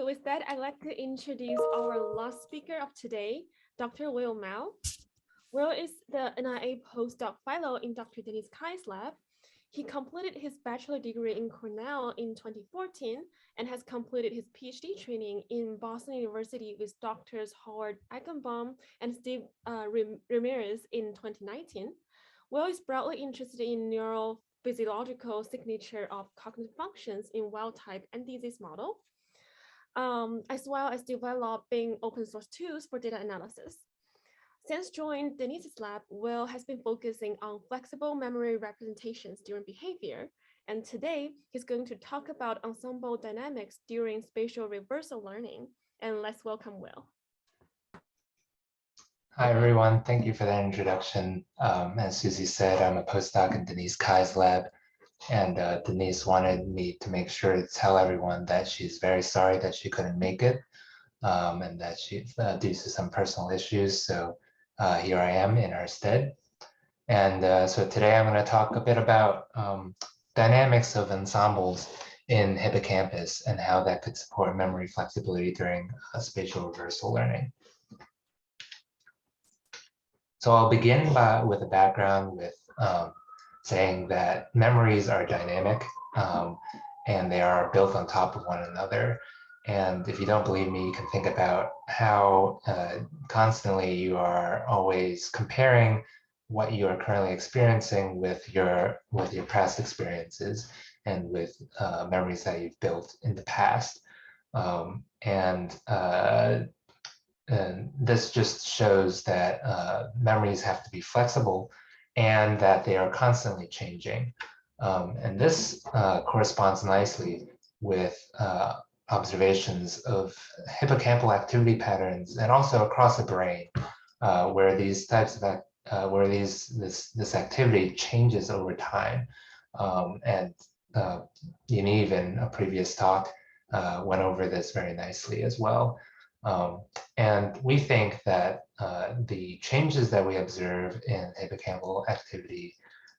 So with that, I'd like to introduce our last speaker of today, Dr. Will Mao. Will is the NIA postdoc fellow in Dr. Denise Cai's lab. He completed his bachelor degree in Cornell in 2014 and has completed his PhD training in Boston University with Doctors Howard Eichenbaum and Steve Ramirez in 2019. Will is broadly interested in neurophysiological signature of cognitive functions in wild-type and disease model, as well as developing open source tools for data analysis. Since joining Denise's lab, Will has been focusing on flexible memory representations during behavior. And today, he's going to talk about ensemble dynamics during spatial reversal learning. And let's welcome Will. Hi, everyone. Thank you for that introduction. As Susie said, I'm a postdoc in Denise Cai's lab. And Denise wanted me to make sure to tell everyone that she's very sorry that she couldn't make it and that she's due to some personal issues. So here I am in her stead. And so today I'm going to talk a bit about dynamics of ensembles in hippocampus and how that could support memory flexibility during spatial reversal learning. So I'll begin with a background with saying that memories are dynamic and they are built on top of one another. And if you don't believe me, you can think about how constantly you are always comparing what you are currently experiencing with your past experiences and with memories that you've built in the past. And this just shows that memories have to be flexible and that they are constantly changing. And this corresponds nicely with observations of hippocampal activity patterns and also across the brain, where these types of this activity changes over time. And Yaniv in a previous talk went over this very nicely as well. And we think that the changes that we observe in hippocampal activity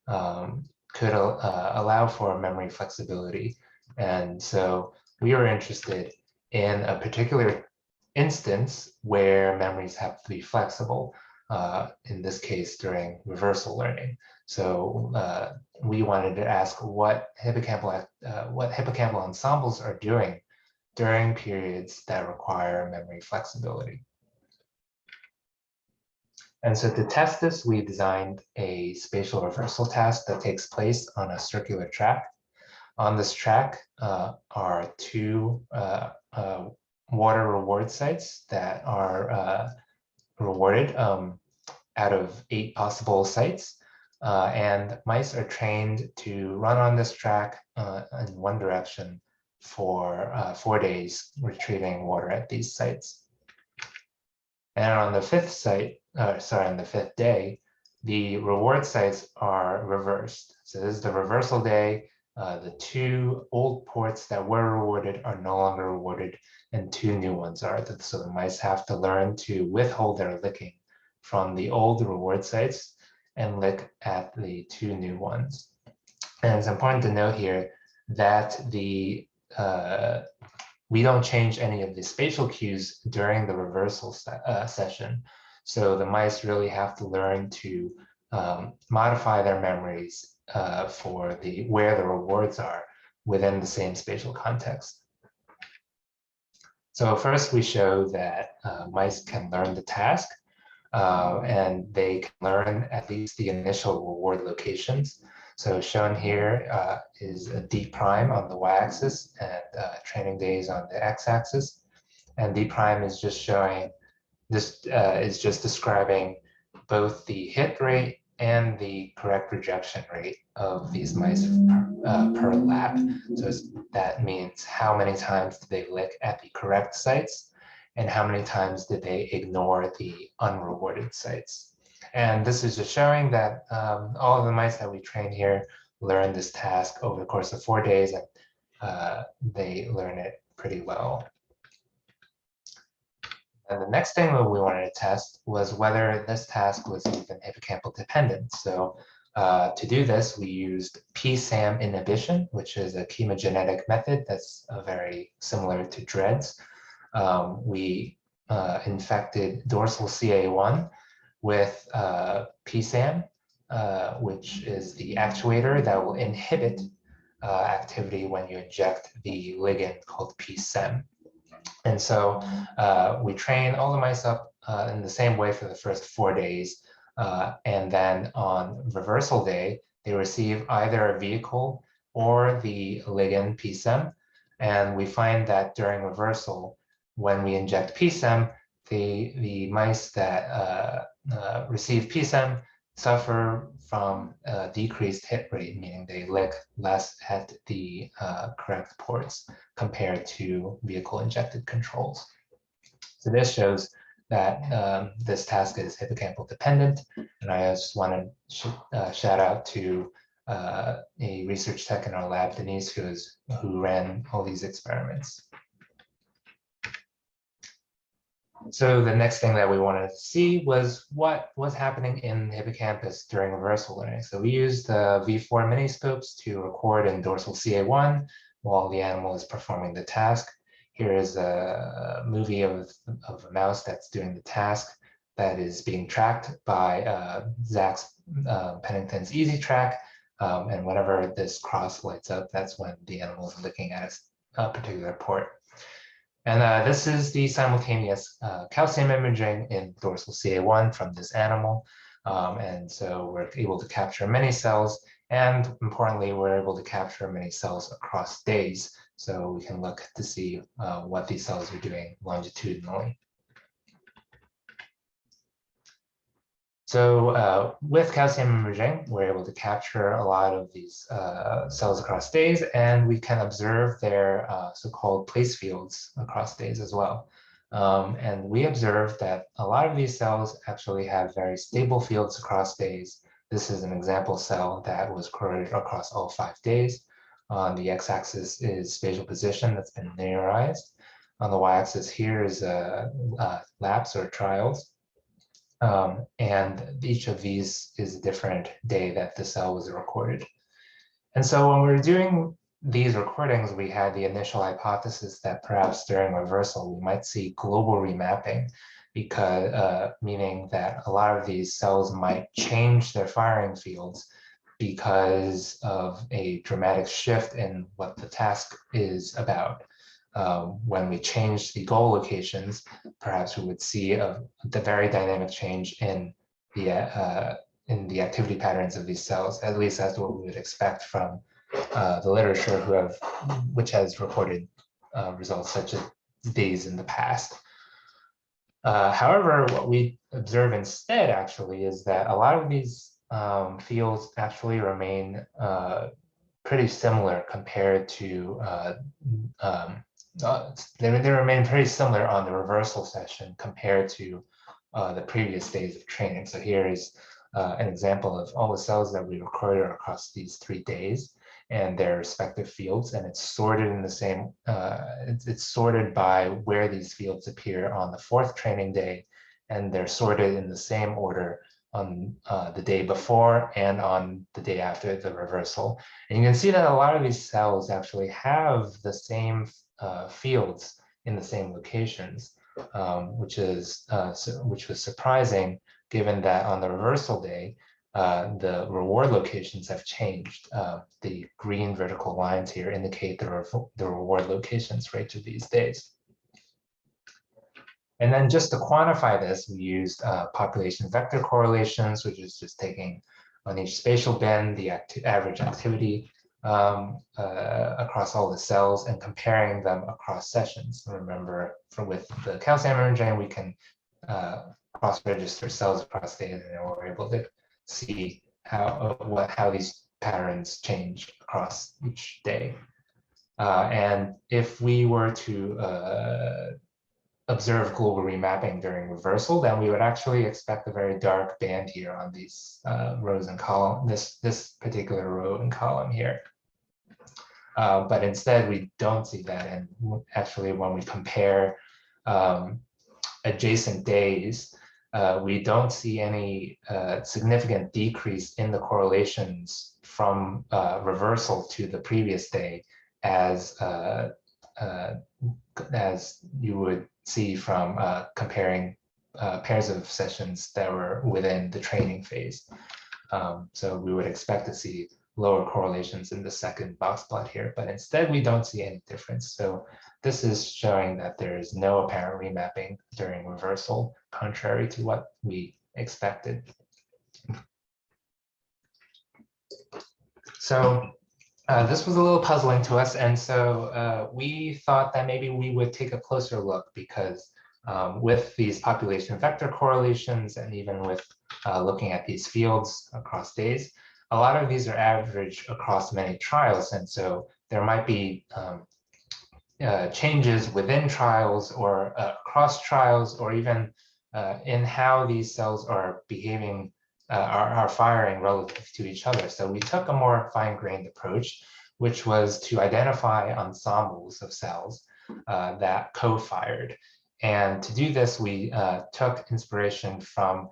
could allow for memory flexibility. And so we were interested in a particular instance where memories have to be flexible, in this case during reversal learning. So we wanted to ask what hippocampal ensembles are doing during periods that require memory flexibility. And so to test this, we designed a spatial reversal task that takes place on a circular track. On this track are two water reward sites that are rewarded out of 8 possible sites. And mice are trained to run on this track in one direction for 4 days, retrieving water at these sites. And on the 5th day, the reward sites are reversed. So this is the reversal day. The 2 old ports that were rewarded are no longer rewarded, and 2 new ones are. So the mice have to learn to withhold their licking from the old reward sites and lick at the 2 new ones. And it's important to note here that we don't change any of the spatial cues during the reversal session. So the mice really have to learn to modify their memories for where the rewards are within the same spatial context. So first we show that mice can learn the task and they can learn at least the initial reward locations. So shown here is a D prime on the y-axis and training days on the x-axis. And D prime is just showing, this is just describing both the hit rate and the correct rejection rate of these mice per lap. So that means how many times did they lick at the correct sites and how many times did they ignore the unrewarded sites. And this is just showing that all of the mice that we train here learn this task over the course of 4 days, and they learn it pretty well. And the next thing that we wanted to test was whether this task was even hippocampal dependent. So to do this, we used PSAM inhibition, which is a chemogenetic method that's very similar to DREADS. we infected dorsal CA1 with PSAM, which is the actuator that will inhibit activity when you inject the ligand called PSEM. And so we train all the mice up in the same way for the first 4 days. And then on reversal day, they receive either a vehicle or the ligand PSEM. And we find that during reversal, when we inject PSEM, the mice that receive PSEM suffer from a decreased hit rate, meaning they lick less at the correct ports compared to vehicle injected controls. So this shows that this task is hippocampal dependent. And I just want to shout out to a research tech in our lab, Denise, who ran all these experiments. So the next thing that we wanted to see was what was happening in the hippocampus during reversal learning. So we used the V4 Miniscopes to record in dorsal CA1 while the animal is performing the task. Here is a movie of a mouse that's doing the task that is being tracked by Zach Pennington's Easy Track. And whenever this cross lights up, that's when the animal is looking at a particular port. And this is the simultaneous calcium imaging in dorsal CA1 from this animal. And so we're able to capture many cells, and importantly, we're able to capture many cells across days. So we can look to see what these cells are doing longitudinally. So with calcium imaging, we're able to capture a lot of these cells across days, and we can observe their so-called place fields across days as well. And we observed that a lot of these cells actually have very stable fields across days. This is an example cell that was correlated across all 5 days. On the x-axis is spatial position that's been linearized. On the y-axis here is lapse or trials. And each of these is a different day that the cell was recorded. And so when we were doing these recordings, we had the initial hypothesis that perhaps during reversal, we might see global remapping, because meaning that a lot of these cells might change their firing fields because of a dramatic shift in what the task is about. When we change the goal locations, perhaps we would see the very dynamic change in the activity patterns of these cells. At least that's what we would expect from the literature which has reported results such as these in the past. However, what we observe instead actually is that a lot of these fields actually remain pretty similar compared to they remain pretty similar on the reversal session compared to the previous days of training. So here is an example of all the cells that we recorded across these 3 days and their respective fields, and it's sorted in the same, it's sorted by where these fields appear on the 4th training day, and they're sorted in the same order on the day before and on the day after the reversal. And you can see that a lot of these cells actually have the same fields in the same locations, which was surprising, given that on the reversal day, the reward locations have changed. The green vertical lines here indicate the reward locations for each of these days. And then just to quantify this, we used population vector correlations, which is just taking on each spatial bin the average activity across all the cells and comparing them across sessions. Remember, with the calcium imaging, we can cross-register cells across days, and then we're able to see how these patterns change across each day. And if we were to observe global remapping during reversal, then we would actually expect a very dark band here on these rows and column, this particular row and column here. But instead, we don't see that. And actually, when we compare adjacent days, we don't see any significant decrease in the correlations from reversal to the previous day as as you would see from comparing pairs of sessions that were within the training phase. So we would expect to see lower correlations in the second box plot here, but instead we don't see any difference. So this is showing that there is no apparent remapping during reversal, contrary to what we expected. So this was a little puzzling to us, and so we thought that maybe we would take a closer look, because with these population vector correlations and even with looking at these fields across days, a lot of these are averaged across many trials, and so there might be changes within trials or across trials, or even in how these cells are behaving, are firing relative to each other. So we took a more fine-grained approach, which was to identify ensembles of cells that co-fired. And to do this, we took inspiration from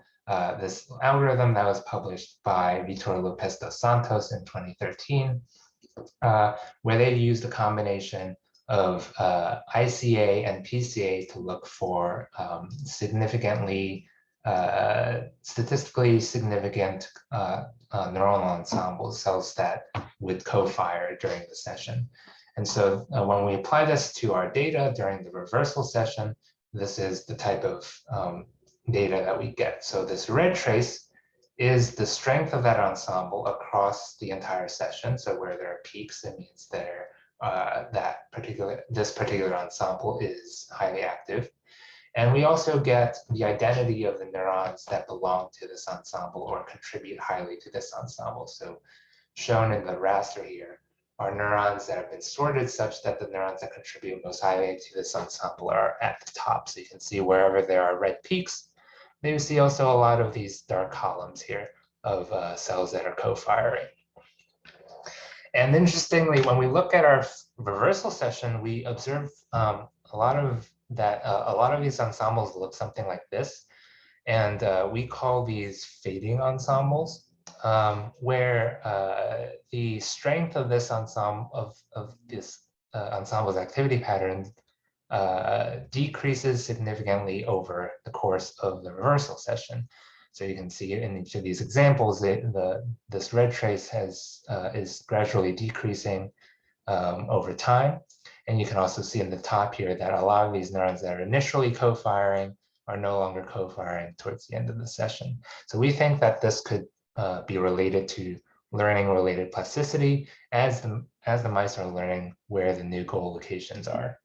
this algorithm that was published by Vitor Lopes dos Santos in 2013, where they used a combination of ICA and PCA to look for statistically significant neuronal ensembles, cells that would co-fire during the session. And so when we apply this to our data during the reversal session, this is the type of data that we get. So this red trace is the strength of that ensemble across the entire session. So where there are peaks, it means this particular ensemble is highly active. And we also get the identity of the neurons that belong to this ensemble or contribute highly to this ensemble. So shown in the raster here are neurons that have been sorted such that the neurons that contribute most highly to this ensemble are at the top. So you can see wherever there are red peaks, you see also a lot of these dark columns here of cells that are co-firing. And interestingly, when we look at our reversal session, we observe a lot of these ensembles look something like this. And we call these fading ensembles, where the strength of this ensemble of this ensemble's activity patterns decreases significantly over the course of the reversal session. So you can see in each of these examples, this red trace is gradually decreasing over time. And you can also see in the top here that a lot of these neurons that are initially co-firing are no longer co-firing towards the end of the session. So we think that this could be related to learning-related plasticity as the mice are learning where the new goal locations are.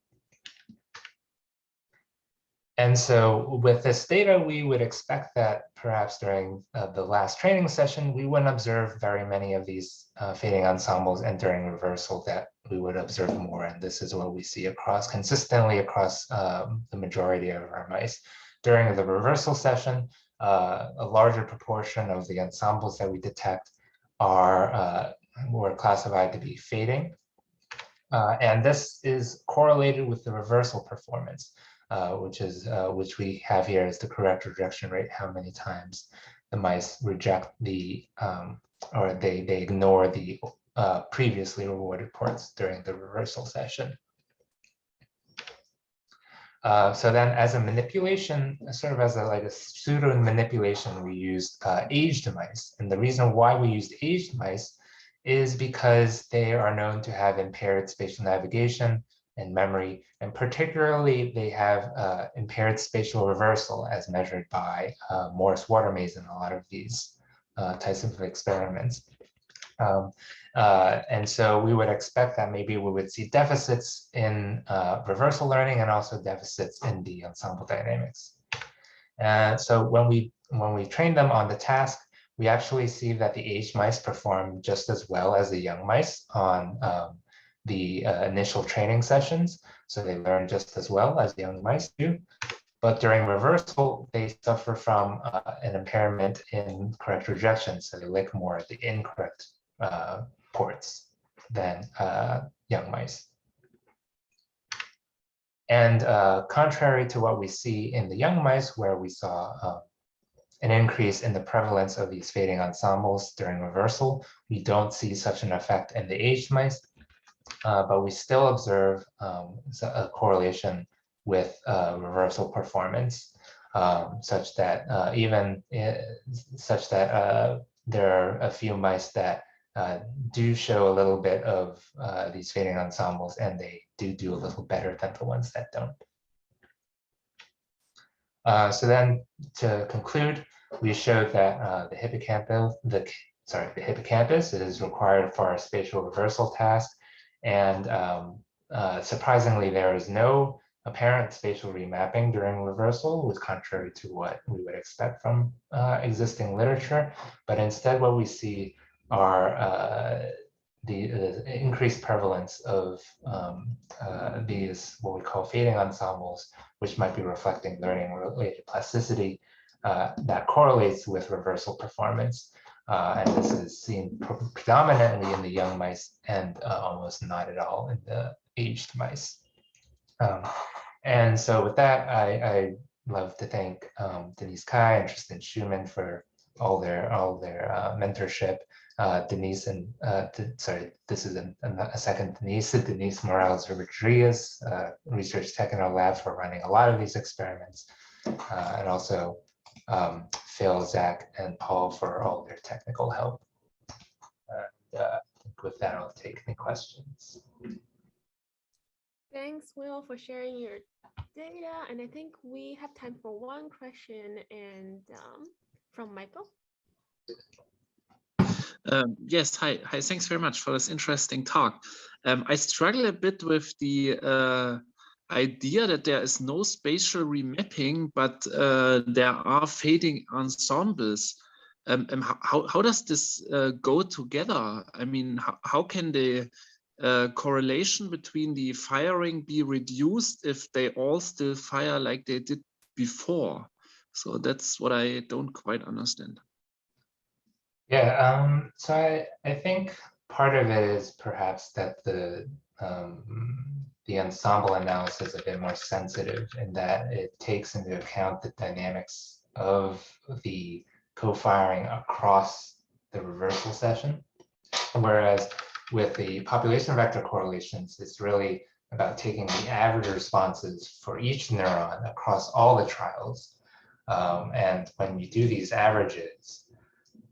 And so with this data, we would expect that perhaps during the last training session, we wouldn't observe very many of these fading ensembles, and during reversal that we would observe more. And this is what we see consistently across the majority of our mice. During the reversal session, a larger proportion of the ensembles that we detect were classified to be fading. And this is correlated with the reversal performance. Which we have here as the correct rejection rate, how many times the mice reject or they ignore the previously rewarded ports during the reversal session. So then as a manipulation, sort of as a pseudo manipulation, we used aged mice. And the reason why we used aged mice is because they are known to have impaired spatial navigation and memory, and particularly they have impaired spatial reversal as measured by Morris water maze in a lot of these types of experiments. And so we would expect that maybe we would see deficits in reversal learning and also deficits in the ensemble dynamics. And so when we train them on the task, we actually see that the aged mice perform just as well as the young mice on the initial training sessions. So they learn just as well as young mice do. But during reversal, they suffer from an impairment in correct rejection. So they lick more at the incorrect ports than young mice. And contrary to what we see in the young mice, where we saw an increase in the prevalence of these fading ensembles during reversal, we don't see such an effect in the aged mice. but we still observe a correlation with reversal performance, such that there are a few mice that do show a little bit of these fading ensembles, and they do a little better than the ones that don't. So then, to conclude, we showed that the hippocampus is required for our spatial reversal task, and surprisingly, there is no apparent spatial remapping during reversal, which contrary to what we would expect from existing literature. But instead, what we see are the increased prevalence of these what we call fading ensembles, which might be reflecting learning-related plasticity that correlates with reversal performance. And this is seen predominantly in the young mice and almost not at all in the aged mice. And so with that, I love to thank Denise Cai and Tristan Shuman for all their mentorship. Denise and sorry, this is a second Denise Morales Rodriguez, research tech in our lab, for running a lot of these experiments, and also Phil, Zach, and Paul for all their technical help. And I think with that, I'll take any questions. Thanks, Will, for sharing your data. And I think we have time for one question, and from Michael. Yes, hi, thanks very much for this interesting talk. I struggle a bit with the idea that there is no spatial remapping, but there are fading ensembles. How does this go together? I mean, how can the correlation between the firing be reduced if they all still fire like they did before? So that's what I don't quite understand. Yeah, so I think part of it is perhaps that the ensemble analysis is a bit more sensitive in that it takes into account the dynamics of the co-firing across the reversal session, whereas with the population vector correlations, it's really about taking the average responses for each neuron across all the trials, and when you do these averages,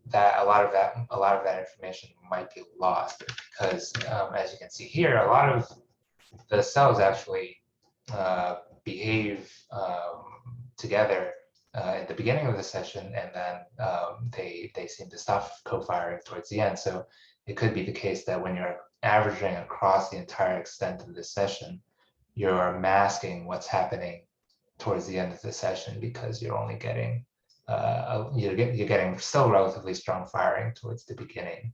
that a lot of that information might be lost because, as you can see here, a lot of the cells actually behave together at the beginning of the session, and then they seem to stop co-firing towards the end. So it could be the case that when you're averaging across the entire extent of the session, you're masking what's happening towards the end of the session because you're only getting you're getting still relatively strong firing towards the beginning.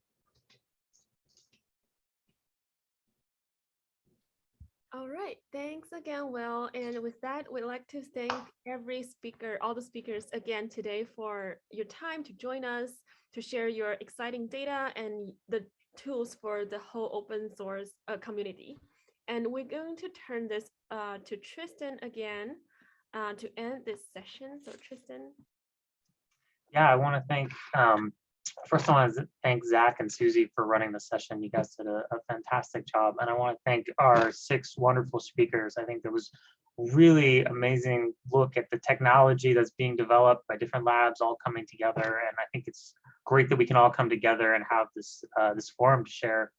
All right, thanks again, Will. And with that, we'd like to thank every speaker, all the speakers again today for your time to join us, to share your exciting data and the tools for the whole open source community. And we're going to turn this to Tristan again to end this session. So Tristan. Yeah, I want to thank, first I want to thank Zach and Susie for running the session. You guys did a fantastic job. And I want to thank our 6 wonderful speakers. I think there was really amazing look at the technology that's being developed by different labs all coming together. And I think it's great that we can all come together and have this this forum to share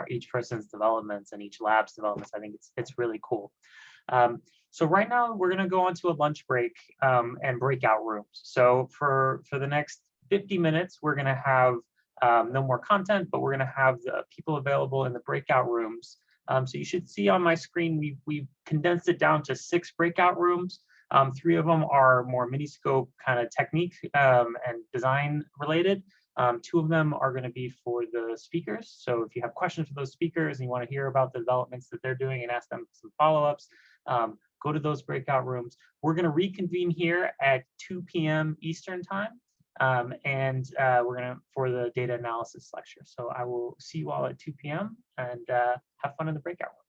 each person's developments and each lab's developments. I think it's really cool. So right now we're going to go on to a lunch break and breakout rooms. So for the next 50 minutes, we're going to have no more content, but we're going to have the people available in the breakout rooms. So you should see on my screen, we've condensed it down to 6 breakout rooms. 3 of them are more Miniscope kind of technique and design related. 2 of them are going to be for the speakers. So if you have questions for those speakers and you want to hear about the developments that they're doing and ask them some follow-ups, go to those breakout rooms. We're going to reconvene here at 2 p.m. Eastern time, and we're going to for the data analysis lecture. So I will see you all at 2 p.m. and have fun in the breakout room.